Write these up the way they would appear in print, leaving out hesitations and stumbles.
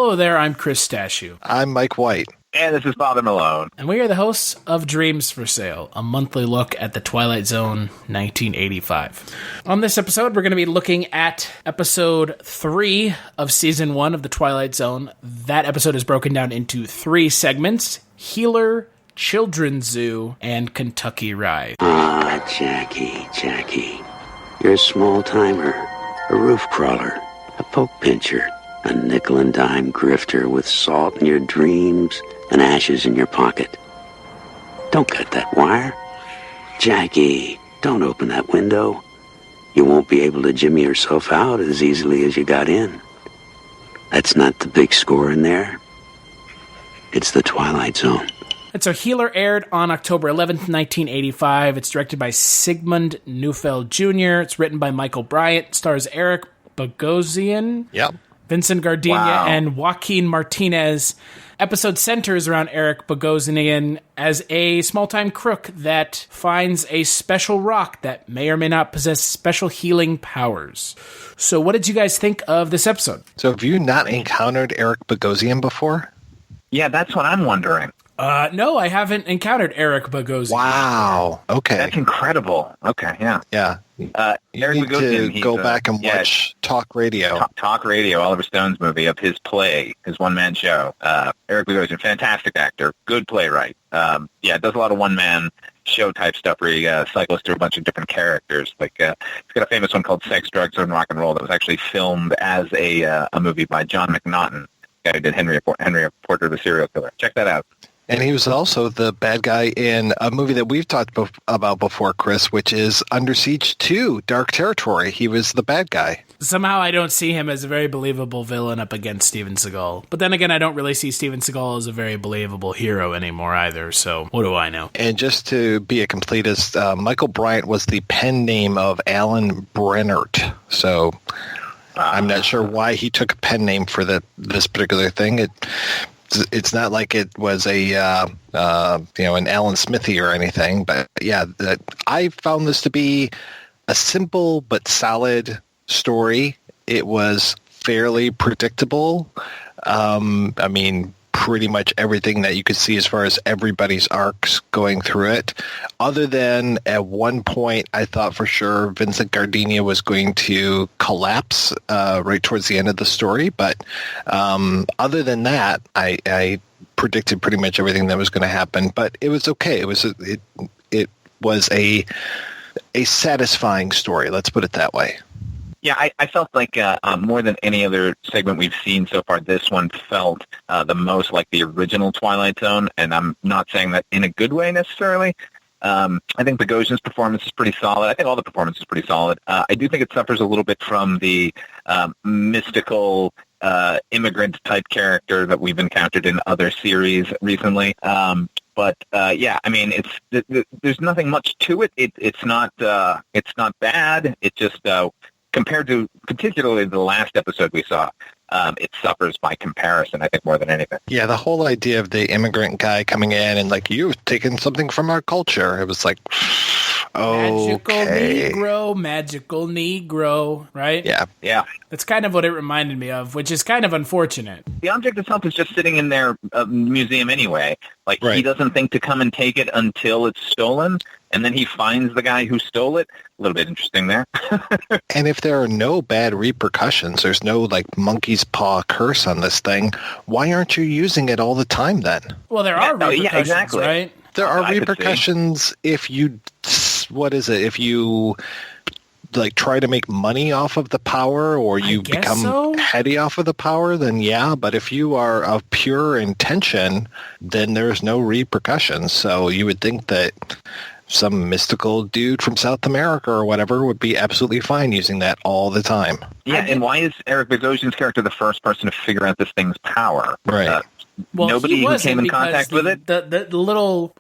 Hello there, I'm Chris Stashew. I'm Mike White. And this is Father Malone. And we are the hosts of Dreams for Sale, a monthly look at the Twilight Zone 1985. On this episode, we're going to be looking at episode 3 of season 1 of the Twilight Zone. That episode is broken down into 3 segments: Healer, Children's Zoo, and Kentucky Rye. Ah, Jackie. You're a small-timer, a roof crawler, a poke pincher, a nickel and dime grifter with salt in your dreams and ashes in your pocket. Don't cut that wire. Jackie, don't open that window. You won't be able to jimmy yourself out as easily as you got in. That's not the big score in there. It's the Twilight Zone. And so Healer aired on October 11th, 1985. It's directed by Sigmund Neufeld Jr. It's written by Michael Bryant. Stars Eric Bogosian, Vincent Gardenia, and Joaquin Martinez. Episode centers around Eric Bogosian as a small-time crook that finds a special rock that may or may not possess special healing powers. So what did you guys think of this episode? So have you not encountered Eric Bogosian before? Yeah, that's what I'm wondering. No, I haven't encountered Eric Bogosian. Wow. Okay. That's incredible. Okay, yeah. Yeah. You Eric need Bogosian, to go back and watch Talk Radio. Talk Radio, Oliver Stone's movie of his play, his one-man show. Eric Bogosian, fantastic actor, good playwright. Does a lot of one-man show type stuff where he cycles through a bunch of different characters. Like he's got a famous one called Sex, Drugs, and Rock and Roll that was actually filmed as a movie by John McNaughton, the guy who did Henry Portrait of a Serial Killer. Check that out. And he was also the bad guy in a movie that we've talked about before, Chris, which is Under Siege 2, Dark Territory. He was the bad guy. Somehow I don't see him as a very believable villain up against Steven Seagal. But then again, I don't really see Steven Seagal as a very believable hero anymore either, so what do I know? And just to be a completist, Michael Bryant was the pen name of Alan Brennert, so I'm not sure why he took a pen name for this particular thing. It's not like it was an Alan Smithy or anything, but I found this to be a simple but solid story. It was fairly predictable. Pretty much everything that you could see as far as everybody's arcs going through it. Other than at one point, I thought for sure Vincent Gardenia was going to collapse right towards the end of the story. But other than that, I predicted pretty much everything that was going to happen. But it was okay. It was a satisfying story. Let's put it that way. Yeah, I felt like more than any other segment we've seen so far, this one felt the most like the original Twilight Zone, and I'm not saying that in a good way necessarily. I think Bogosian's performance is pretty solid. I think all the performance is pretty solid. I do think it suffers a little bit from the mystical immigrant-type character that we've encountered in other series recently. There's nothing much to it. It's not bad. It just compared to particularly the last episode we saw, it suffers by comparison, I think, more than anything. Yeah, the whole idea of the immigrant guy coming in and like, you've taken something from our culture. It was like, Magical Negro, right? Yeah. That's kind of what it reminded me of, which is kind of unfortunate. The object itself is just sitting in their museum anyway. Like, He doesn't think to come and take it until it's stolen, and then he finds the guy who stole it. A little bit interesting there. And if there are no bad repercussions, there's no, like, monkey's paw curse on this thing, why aren't you using it all the time then? Well, there are repercussions, right? There are repercussions if you... if you like try to make money off of the power or you become heady off of the power, then yeah. But if you are of pure intention, then there's no repercussions. So you would think that some mystical dude from South America or whatever would be absolutely fine using that all the time. Yeah, and why is Eric Bogosian's character the first person to figure out this thing's power? Right. Nobody who came in contact with it? The little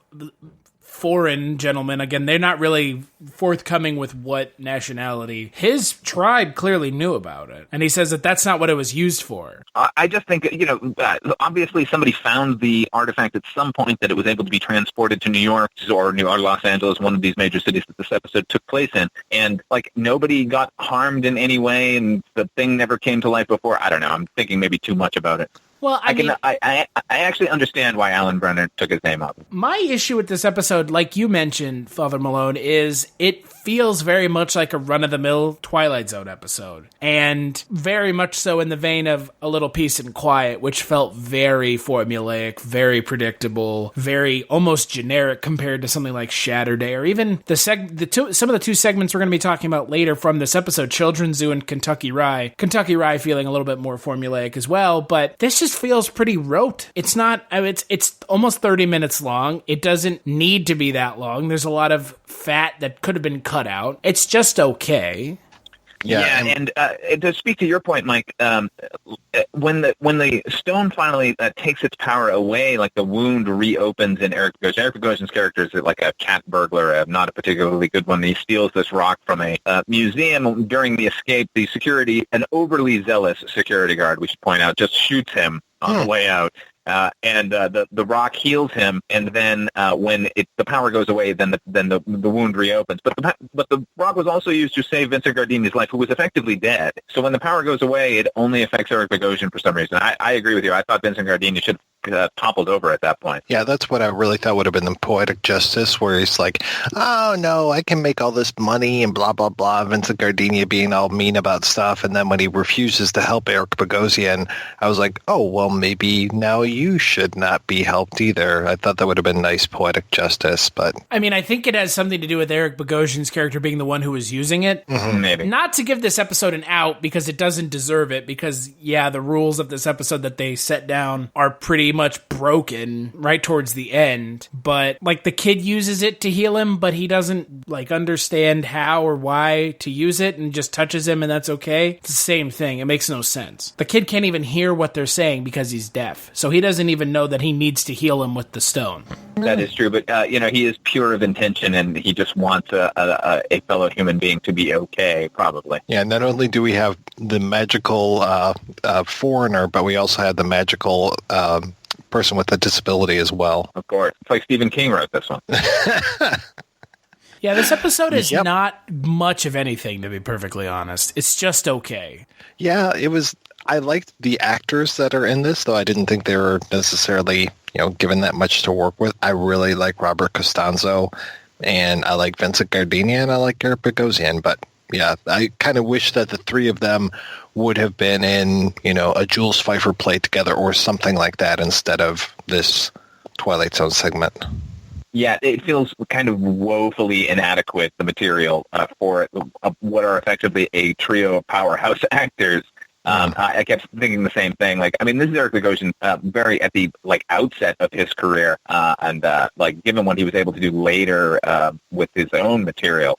foreign gentlemen, again, they're not really forthcoming with what nationality. His tribe clearly knew about it, and he says that that's not what it was used for. I just think, obviously somebody found the artifact at some point that it was able to be transported to New York or Los Angeles, one of these major cities that this episode took place in, and, nobody got harmed in any way, and the thing never came to life before. I don't know. I'm thinking maybe too much about it. Well, I actually understand why Alan Brenner took his name up. My issue with this episode, like you mentioned, Father Malone, is it feels very much like a run-of-the-mill Twilight Zone episode. And very much so in the vein of A Little Peace and Quiet, which felt very formulaic, very predictable, very almost generic compared to something like Shatterday, or even some of the two segments we're going to be talking about later from this episode, Children's Zoo and Kentucky Rye. Kentucky Rye feeling a little bit more formulaic as well, but this just feels pretty rote. It's not, it's almost 30 minutes long. It doesn't need to be that long. There's a lot of fat that could have been cut out. It's just okay. Yeah, and to speak to your point, Mike, when the stone finally takes its power away, like the wound reopens in Eric Bogosian. Eric Bogosian's character is like a cat burglar, not a particularly good one. He steals this rock from a museum. During the escape, the security, an overly zealous security guard, we should point out, just shoots him on the way out. And the rock heals him, and then when the power goes away, then the wound reopens. But the rock was also used to save Vincent Gardini's life, who was effectively dead. So when the power goes away, it only affects Eric Bogosian for some reason. I agree with you. I thought Vincent Gardini should have toppled over at that point. Yeah, that's what I really thought would have been the poetic justice, where he's like, oh, no, I can make all this money and blah, blah, blah. Vincent Gardini being all mean about stuff. And then when he refuses to help Eric Bogosian, I was like, oh, well, maybe now you should not be helped either. I thought that would have been nice poetic justice, but... I mean, I think it has something to do with Eric Bogosian's character being the one who was using it. Mm-hmm. Maybe. Not to give this episode an out, because it doesn't deserve it, because, yeah, the rules of this episode that they set down are pretty much broken right towards the end, but, like, the kid uses it to heal him, but he doesn't, like, understand how or why to use it, and just touches him, and that's okay. It's the same thing. It makes no sense. The kid can't even hear what they're saying because he's deaf, so he doesn't even know that he needs to heal him with the stone. That is true, but he is pure of intention, and he just wants a fellow human being to be okay, probably. Yeah, not only do we have the magical foreigner, but we also have the magical person with a disability as well. Of course. It's like Stephen King wrote this one. Yeah, this episode is not much of anything, to be perfectly honest. It's just okay. Yeah, it was... I liked the actors that are in this, though I didn't think they were necessarily, given that much to work with. I really like Robert Costanzo, and I like Vincent Gardini, and I like Eric Bogosian. But, yeah, I kind of wish that the three of them would have been in, a Jules Pfeiffer play together or something like that instead of this Twilight Zone segment. Yeah, it feels kind of woefully inadequate, the material for what are effectively a trio of powerhouse actors. I kept thinking the same thing. Like, I mean, this is Eric Bogosian very at the outset of his career, and given what he was able to do later with his own material,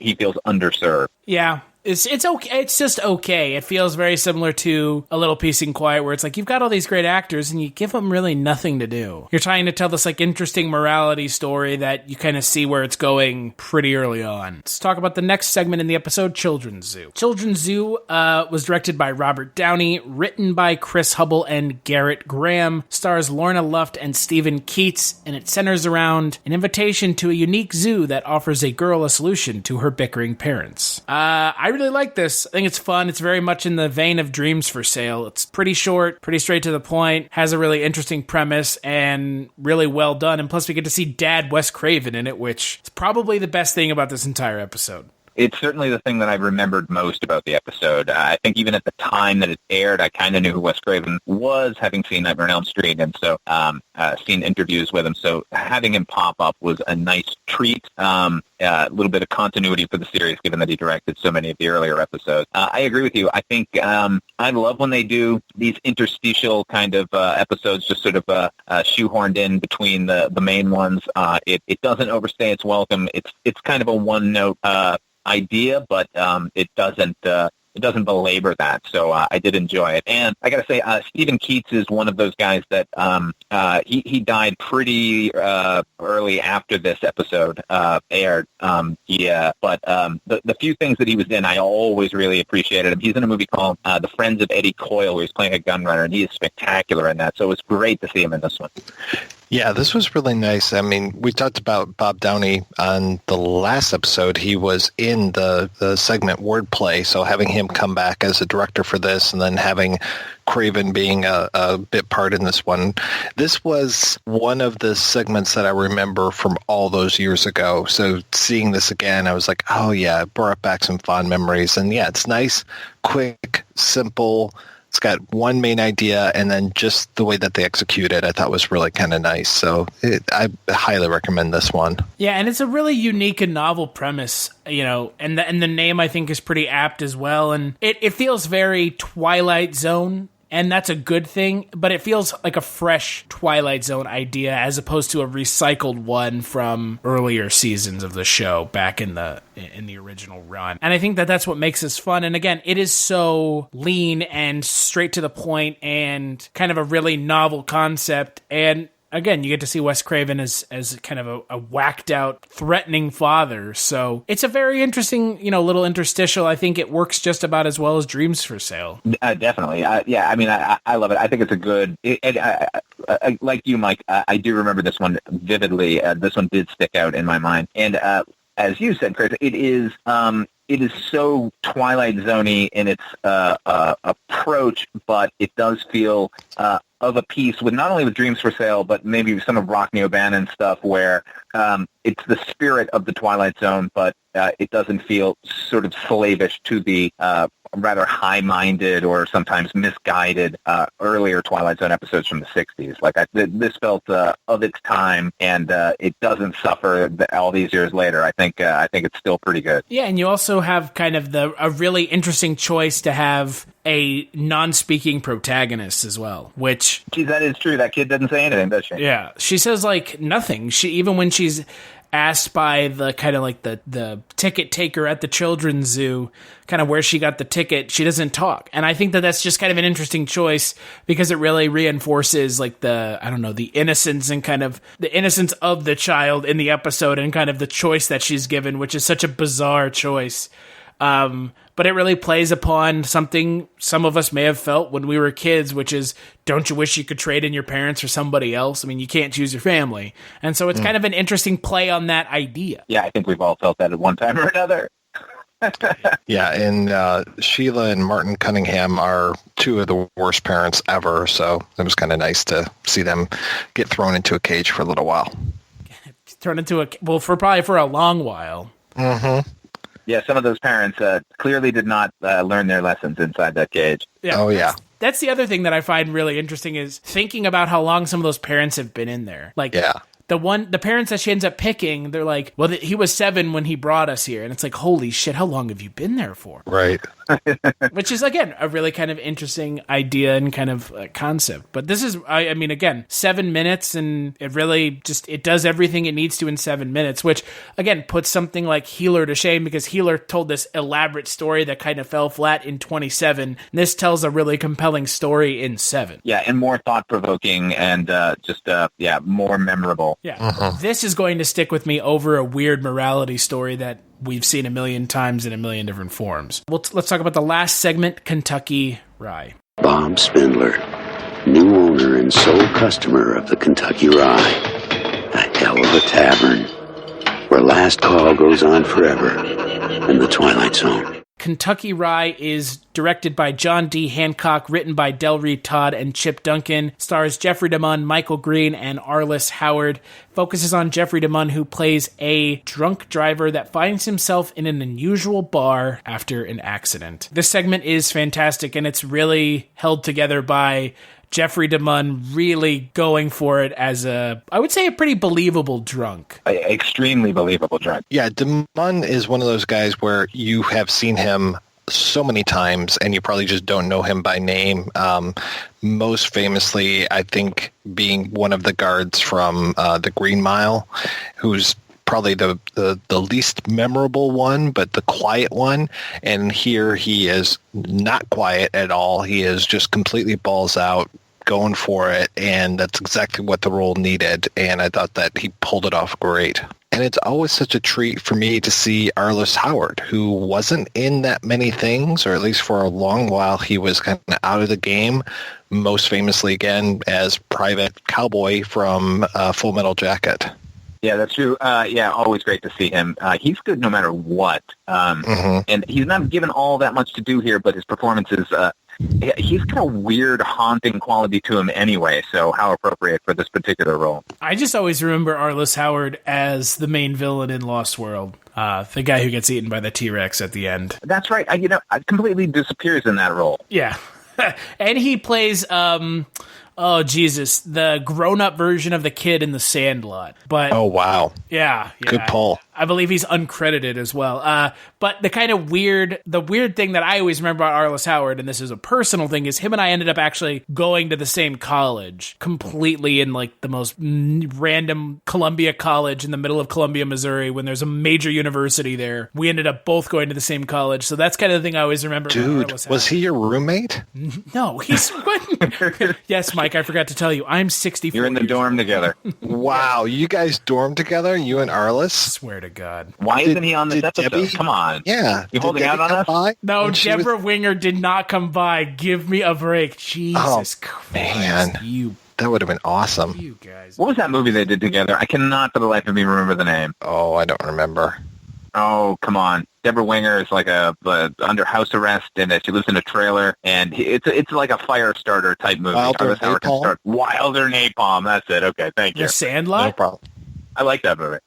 he feels underserved. Yeah. It's okay. It's just okay. It feels very similar to A Little Peace and Quiet, where it's like you've got all these great actors and you give them really nothing to do. You're trying to tell this interesting morality story that you kind of see where it's going pretty early on. Let's talk about the next segment in the episode, Children's Zoo. Children's Zoo was directed by Robert Downey, written by Chris Hubble and Garrett Graham, stars Lorna Luft and Stephen Keats, and it centers around an invitation to a unique zoo that offers a girl a solution to her bickering parents. I really like this. I think it's fun. It's very much in the vein of Dreams for Sale. It's pretty short, pretty straight to the point, has a really interesting premise, and really well done. And plus we get to see Dad Wes Craven in it, which is probably the best thing about this entire episode. It's certainly the thing that I remembered most about the episode. I think even at the time that it aired, I kind of knew who Wes Craven was, having seen Nightmare on Elm Street, and so seen interviews with him. So having him pop up was a nice treat. A little bit of continuity for the series, given that he directed so many of the earlier episodes. I agree with you. I think I love when they do these interstitial kind of episodes, just sort of shoehorned in between the main ones. It doesn't overstay its welcome. It's kind of a one-note idea, but it doesn't belabor that. So I did enjoy it. And I got to say, Stephen Keats is one of those guys that he died pretty early after this episode aired. But the few things that he was in, I always really appreciated him. He's in a movie called The Friends of Eddie Coyle, where he's playing a gunrunner, and he is spectacular in that. So it was great to see him in this one. Yeah, this was really nice. I mean, we talked about Bob Downey on the last episode. He was in the segment Wordplay, so having him come back as a director for this and then having Craven being a bit part in this one. This was one of the segments that I remember from all those years ago. So seeing this again, I was like, oh yeah, it brought back some fond memories. And yeah, it's nice, quick, simple. It's got one main idea, and then just the way that they execute it, I thought was really kind of nice. So I highly recommend this one. Yeah, and it's a really unique and novel premise, and the name I think is pretty apt as well. And it feels very Twilight Zone. And that's a good thing, but it feels like a fresh Twilight Zone idea as opposed to a recycled one from earlier seasons of the show back in the original run. And I think that that's what makes this fun. And again, it is so lean and straight to the point and kind of a really novel concept. And again, you get to see Wes Craven as kind of a whacked out, threatening father. So it's a very interesting, little interstitial. I think it works just about as well as Dreams for Sale. Definitely. Yeah, I mean, I love it. I think it's a good, like you, Mike, I do remember this one vividly. This one did stick out in my mind. And as you said, Chris, it is so Twilight Zone-y in its approach, but it does feel of a piece with not only with Dreams for Sale, but maybe some of Rockney O'Bannon stuff where it's the spirit of the Twilight Zone, but it doesn't feel sort of slavish to the rather high-minded or sometimes misguided earlier Twilight Zone episodes from the 60s. Like this felt of its time, and it doesn't suffer all these years later. I think it's still pretty good. Yeah, and you also have kind of a really interesting choice to have a non-speaking protagonist as well, which... Geez, that is true. That kid doesn't say anything, does she? Yeah. She says, nothing. Even when she's asked by the kind of the ticket taker at the children's zoo, kind of where she got the ticket, she doesn't talk. And I think that that's just kind of an interesting choice because it really reinforces the innocence and kind of the innocence of the child in the episode and kind of the choice that she's given, which is such a bizarre choice. But it really plays upon something some of us may have felt when we were kids, which is, don't you wish you could trade in your parents for somebody else? I mean, you can't choose your family. And so it's kind of an interesting play on that idea. Yeah, I think we've all felt that at one time or another. Yeah, and Sheila and Martin Cunningham are two of the worst parents ever, so it was kind of nice to see them get thrown into a cage for a little while. Thrown into for a long while. Mm-hmm. Yeah, some of those parents clearly did not learn their lessons inside that cage. Yeah. Oh, yeah. That's the other thing that I find really interesting is thinking about how long some of those parents have been in there. The parents that she ends up picking, they're like, well, he was 7 when he brought us here. And it's like, holy shit, how long have you been there for? Right. Which is, again, a really kind of interesting idea and kind of concept. But this is, I mean, again, 7 minutes, and it really it does everything it needs to in 7 minutes, which, again, puts something like Healer to shame because Healer told this elaborate story that kind of fell flat in 27. This tells a really compelling story in 7. Yeah, and more thought-provoking and more memorable. Yeah. Uh-huh. This is going to stick with me over a weird morality story that we've seen a million times in a million different forms. Let's talk about the last segment, Kentucky Rye. Bob Spindler, new owner and sole customer of the Kentucky Rye. A hell of a tavern where last call goes on forever in the Twilight Zone. Kentucky Rye is directed by John D. Hancock, written by Del Reed Todd and Chip Duncan, stars Jeffrey DeMunn, Michael Green, and Arliss Howard. Focuses on Jeffrey DeMunn, who plays a drunk driver that finds himself in an unusual bar after an accident. This segment is fantastic, and it's really held together by Jeffrey DeMunn really going for it as I would say a pretty believable drunk. Extremely believable drunk. Yeah, DeMunn is one of those guys where you have seen him so many times and you probably just don't know him by name. Most famously, I think, being one of the guards from the Green Mile, who's probably the least memorable one, but the quiet one. And here he is not quiet at all. He is just completely balls out, going for it. And that's exactly what the role needed. And I thought that he pulled it off great. And it's always such a treat for me to see Arliss Howard, who wasn't in that many things, or at least for a long while he was kind of out of the game, most famously again as Private Cowboy from Full Metal Jacket. Yeah, that's true. Always great to see him. He's good no matter what. And he's not given all that much to do here, but his performance is... he's got a weird, haunting quality to him anyway, so how appropriate for this particular role. I just always remember Arliss Howard as the main villain in Lost World. The guy who gets eaten by the T-Rex at the end. That's right. Completely disappears in that role. Yeah. And he plays... oh, Jesus, the grown-up version of the kid in The Sandlot. But oh, wow. Yeah. Good pull. I believe he's uncredited as well. But the weird thing that I always remember about Arliss Howard, and this is a personal thing, is him and I ended up actually going to the same college, completely in like the most random Columbia College in the middle of Columbia, Missouri, when there's a major university there. We ended up both going to the same college, so that's kind of the thing I always remember. Dude, was he your roommate? No, he's... Yes, Mike, I forgot to tell you, I'm 64. You're in the dorm together. Wow, you guys dormed together, you and Arliss? Swear to God. Why isn't he on this episode? Debbie? Come on. Yeah. You holding out on us? By? No, Deborah Winger did not come by. Give me a break. Jesus Christ. Man. That would have been awesome. You guys. What was that movie they did together? I cannot for the life of me remember the name. Oh, I don't remember. Oh, come on. Deborah Winger is like under house arrest, and she lives in a trailer, and it's like a fire starter type movie. Wilder Napalm. That's it. Okay, thank you. The Sandlot? No problem. I like that movie.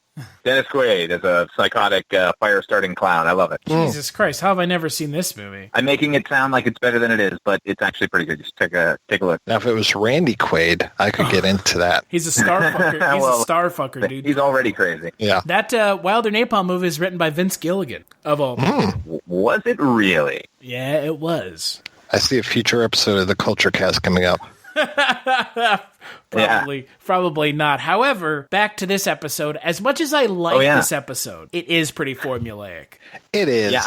Dennis Quaid is a psychotic fire-starting clown. I love it. Jesus Christ, how have I never seen this movie? I'm making it sound like it's better than it is, but it's actually pretty good. Just take a look. Now, if it was Randy Quaid, I could get into that. He's a star fucker. He's a star fucker, dude. He's already crazy. Yeah. That Wilder Napalm movie is written by Vince Gilligan, of all people. Was it really? Yeah, it was. I see a future episode of the Culture Cast coming up. Probably not. However, back to this episode. As much as I like this episode, it is pretty formulaic. It is. Yeah,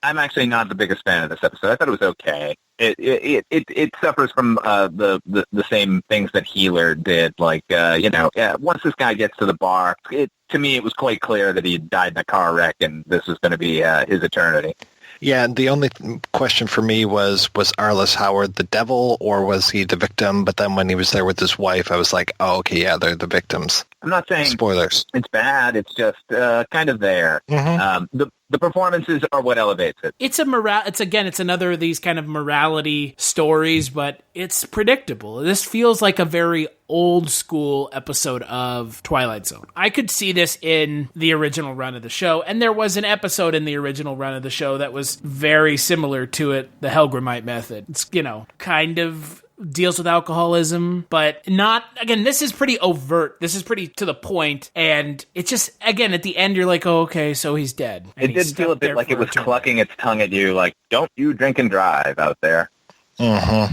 I'm actually not the biggest fan of this episode. I thought it was okay. It suffers from the same things that Healer did. Like once this guy gets to the bar, to me it was quite clear that he had died in a car wreck, and this was going to be his eternity. Yeah, the only question for me was Arliss Howard the devil, or was he the victim? But then when he was there with his wife, I was like, oh, okay, yeah, they're the victims. I'm not saying spoilers. It's bad. It's just kind of there. Mm-hmm. The performances are what elevates it. It's another of these kind of morality stories, but it's predictable. This feels like a very old school episode of Twilight Zone. I could see this in the original run of the show, and there was an episode in the original run of the show that was very similar to it, the Helgramite method. It's, kind of deals with alcoholism, but not, again, this is pretty overt. This is pretty to the point, and it's just, again, at the end, you're like, oh, okay, so he's dead. And it did feel a bit like it was clucking its tongue at you, like, don't you drink and drive out there. Uh-huh.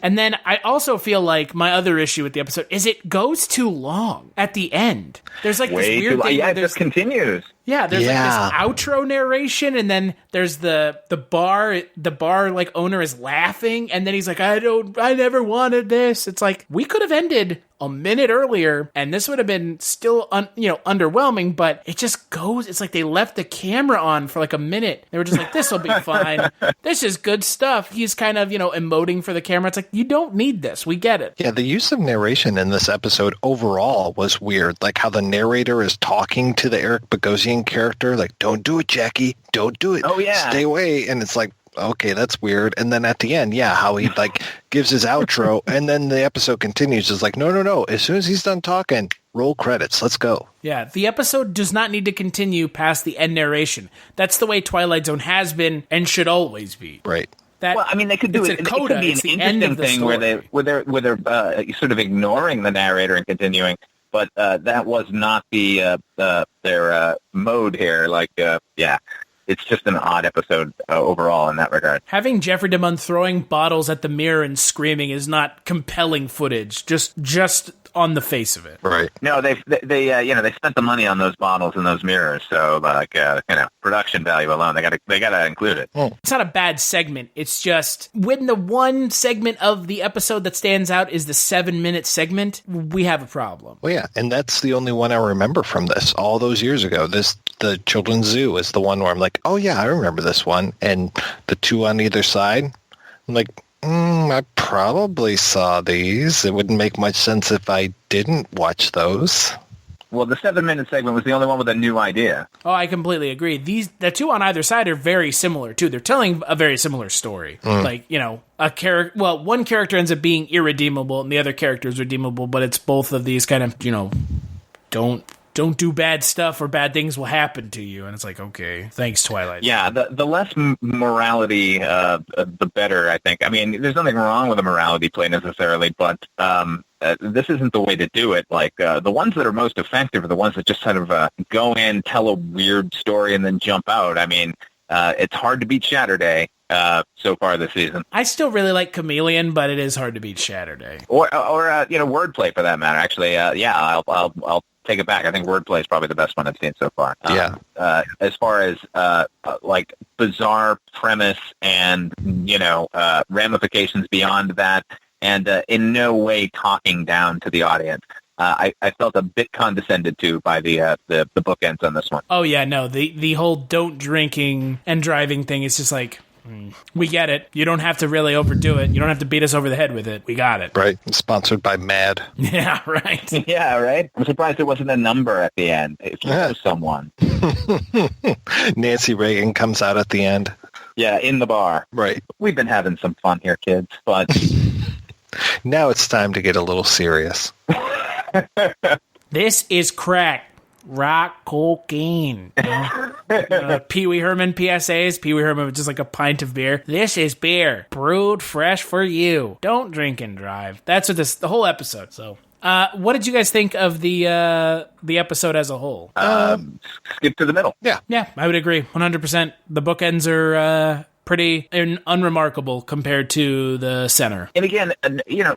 And then I also feel like my other issue with the episode is it goes too long at the end. There's like this weird thing. Yeah, it just continues. Yeah, there's like this outro narration, and then there's the bar like owner is laughing, and then he's like, I never wanted this. It's like, we could have ended a minute earlier, and this would have been still underwhelming, but it just goes, it's like they left the camera on for like a minute. They were just like, this will be fine. This is good stuff. He's kind of, emoting for the camera. It's like, you don't need this. We get it. Yeah, the use of narration in this episode overall was weird. Like how the narrator is talking to the Eric Bogosian character, like, don't do it, Jackie. Don't do it. Oh, yeah. Stay away. And it's like, okay, that's weird. And then at the end, how he like gives his outro, and then the episode continues. It's like, no. As soon as he's done talking, roll credits. Let's go. Yeah, the episode does not need to continue past the end narration. That's the way Twilight Zone has been and should always be. Right. They could do it. It could be an interesting thing where they're sort of ignoring the narrator and continuing. But that was not their mode here. It's just an odd episode overall in that regard. Having Jeffrey DeMunn throwing bottles at the mirror and screaming is not compelling footage. Just on the face of it. Right. No, they spent the money on those bottles and those mirrors, so production value alone, they gotta include it. It's not a bad segment. It's just when the one segment of the episode that stands out is the 7-minute segment, we have a problem. Well, yeah, and that's the only one I remember from this all those years ago. The Children's Zoo is the one where I'm like, oh yeah, I remember this one, and the two on either side, I'm like, I probably saw these. It wouldn't make much sense if I didn't watch those. Well, the 7-minute segment was the only one with a new idea. Oh, I completely agree. The two on either side are very similar, too. They're telling a very similar story. Like, one character ends up being irredeemable, and the other character is redeemable, but it's both of these kind of, don't do bad stuff or bad things will happen to you. And it's like, okay, thanks, Twilight. Yeah, the less morality, the better, I think. I mean, there's nothing wrong with a morality play necessarily, but this isn't the way to do it. Like, the ones that are most effective are the ones that just sort of go in, tell a weird story, and then jump out. I mean, it's hard to beat Shatterday so far this season. I still really like Chameleon, but it is hard to beat Shatterday. Or Wordplay for that matter. Actually, I'll take it back. I think Wordplay is probably the best one I've seen so far. As far as like bizarre premise and ramifications beyond that, and in no way talking down to the audience. I felt a bit condescended to by the bookends on this one. Oh yeah, no, the whole don't drinking and driving thing is just like, we get it. You don't have to really overdo it. You don't have to beat us over the head with it. We got it. Right. Sponsored by MAD. Yeah, right. Yeah, right. I'm surprised there wasn't a number at the end. If you know someone. Nancy Reagan comes out at the end. Yeah, in the bar. Right. We've been having some fun here, kids, but now it's time to get a little serious. This is crack. Rock cocaine. Pee Wee Herman PSAs. Pee Wee Herman with just like a pint of beer. This is beer brewed fresh for you. Don't drink and drive. That's what the whole episode. So, what did you guys think of the episode as a whole? Skip to the middle. Yeah, I would agree 100%. The bookends are pretty unremarkable compared to the center. And again,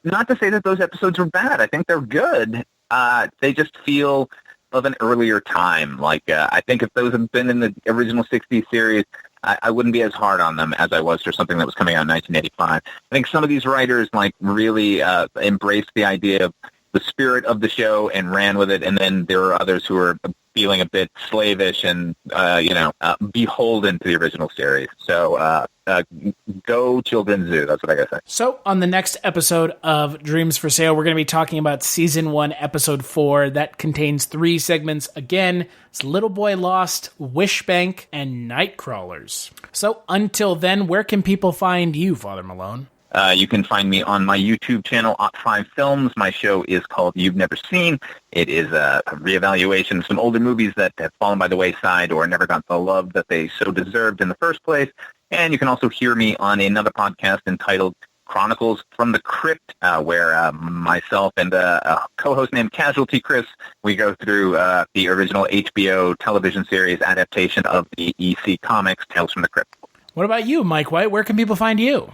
not to say that those episodes are bad. I think they're good. They just feel of an earlier time. Like, I think if those had been in the original 60s series, I wouldn't be as hard on them as I was for something that was coming out in 1985. I think some of these writers really embraced the idea of the spirit of the show and ran with it, and then there are others who are feeling a bit slavish and beholden to the original series. So go Children's Zoo. That's what I gotta say. So on the next episode of Dreams for Sale, we're going to be talking about Season 1, Episode 4. That contains 3 segments. Again, it's Little Boy Lost, Wish Bank, and Nightcrawlers. So until then, where can people find you, Father Malone? You can find me on my YouTube channel, Ot5 Films. My show is called You've Never Seen. It is a reevaluation of some older movies that have fallen by the wayside or never got the love that they so deserved in the first place. And you can also hear me on another podcast entitled Chronicles from the Crypt, where myself and a co-host named Casualty Chris, we go through the original HBO television series adaptation of the EC Comics, Tales from the Crypt. What about you, Mike White? Where can people find you?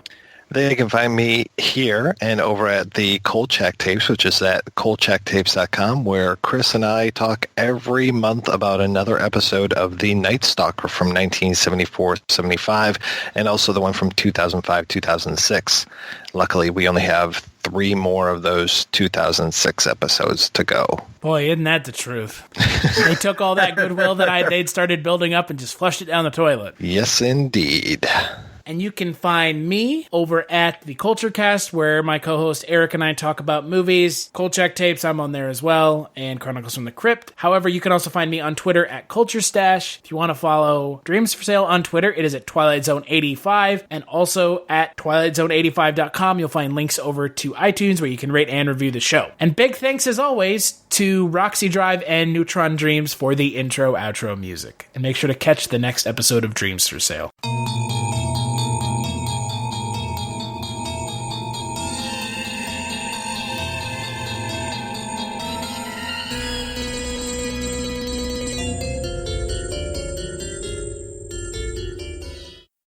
They can find me here and over at the Kolchak Tapes, which is at kolchaktapes.com, where Chris and I talk every month about another episode of The Night Stalker from 1974-75, and also the one from 2005-2006. Luckily, we only have 3 more of those 2006 episodes to go. Boy, isn't that the truth? They took all that goodwill that they'd started building up and just flushed it down the toilet. Yes, indeed. And you can find me over at the Culture Cast, where my co-host Eric and I talk about movies. Kolchak Tapes, I'm on there as well, and Chronicles from the Crypt. However, you can also find me on Twitter at Culture Stash. If you want to follow Dreams for Sale on Twitter, it is at Twilight Zone 85, and also at TwilightZone85.com. You'll find links over to iTunes where you can rate and review the show. And big thanks, as always, to Roxy Drive and Neutron Dreams for the intro-outro music. And make sure to catch the next episode of Dreams for Sale.